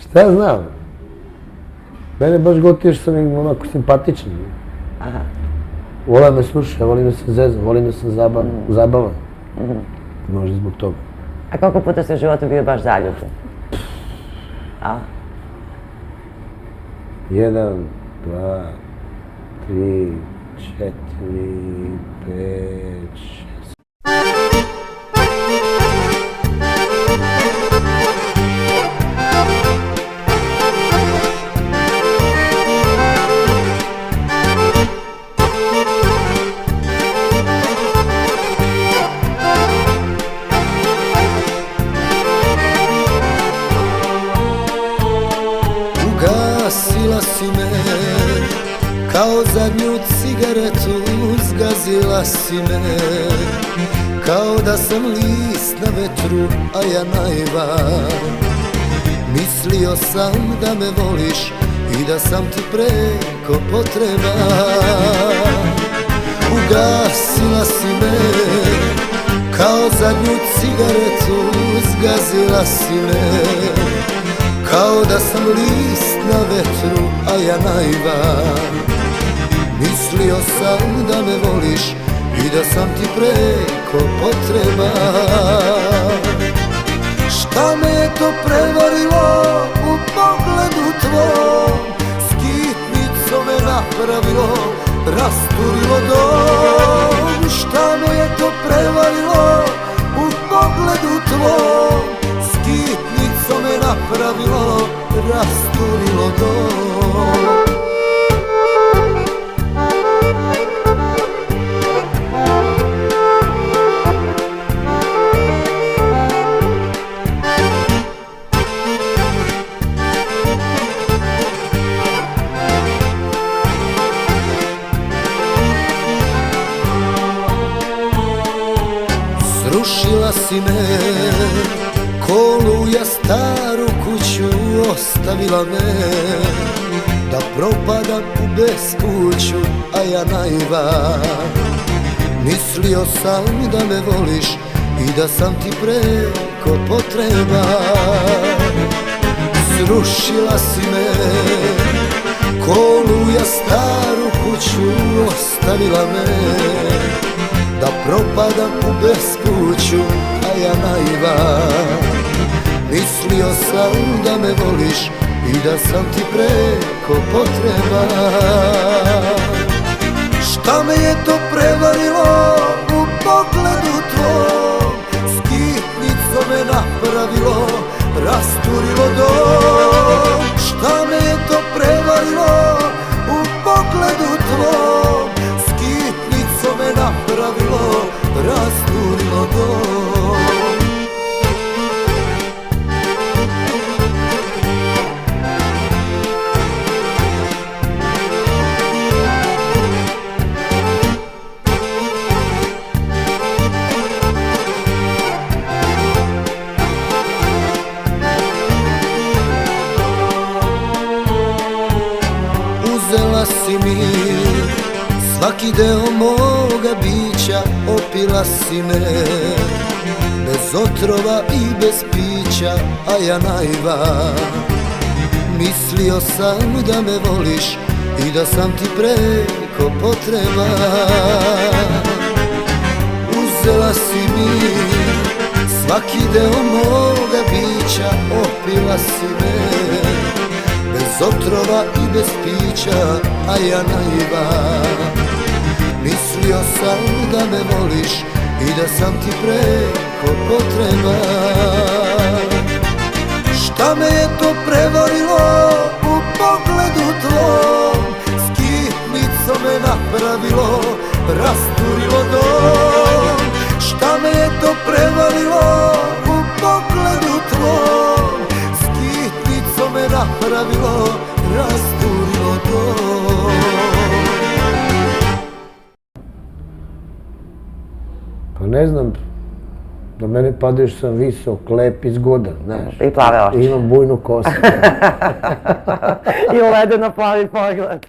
Šta ja znam? Mene baš gotivo što sam im onako simpatičan. Vole me sluša, volim da se zezam, volim da se zabavam. Možda zbog toga. A koliko puta si u životu bio baš zaljubljen? 1, 2, 3, 4, 5, 6. Ugasila si me, kao zadnju cigaretu zgazila si me, kao da sam list na vetru, a ja naivan. Mislio sam da me voliš i da sam ti preko potreba. Ugasila si me, kao zadnju cigaretu zgazila si me, kao da sam list na vetru, a ja naivan. Mislio sam da me voliš i da sam ti preko potreba. Šta me je to prevarilo u pogledu tvom? Skitnicom me napravilo, rasturilo dom. Šta me je to prevarilo u pogledu tvom? Skitnicom me napravilo, rasturilo dom. Srušila si me, ko oluja staru kuću ostavila me, da propadam u bespuću, a ja naivan. Mislio sam da me voliš i da sam ti preko potreba. Srušila si me, ko oluja staru kuću ostavila me, da propadam u bespuću, a ja naivan. Mislio sam da me voliš i da sam ti preko potreba. Šta me je to prevarilo u pogledu tvom? Skitnicom me napravilo, rasturilo dom. Šta me je to prevarilo u pogledu tvom? Skitnicom me napravilo, rasturilo dom. Uzela si mi svaki deo moga bića, opila si me, bez otrova i bez pića, a ja naivan. Mislio sam da me voliš i da sam ti preko potreba. Uzela si mi svaki deo moga bića, opila si me, bez otrova i bez pića, a ja naivan. Mislio sam da me voliš i da sam ti preko potreba. Šta me je to prevarilo u pogledu tvom? Skitnicom me napravilo, rasturilo dom. Šta me je to prevarilo u pogledu tvom? Skitnicom me napravilo, rasturilo dom. Pa ne znam, da mene padaju što sam visok, lep i zgodan, znaš. I plave oči. I imam bujnu kosu. I ledeno plavi pogled.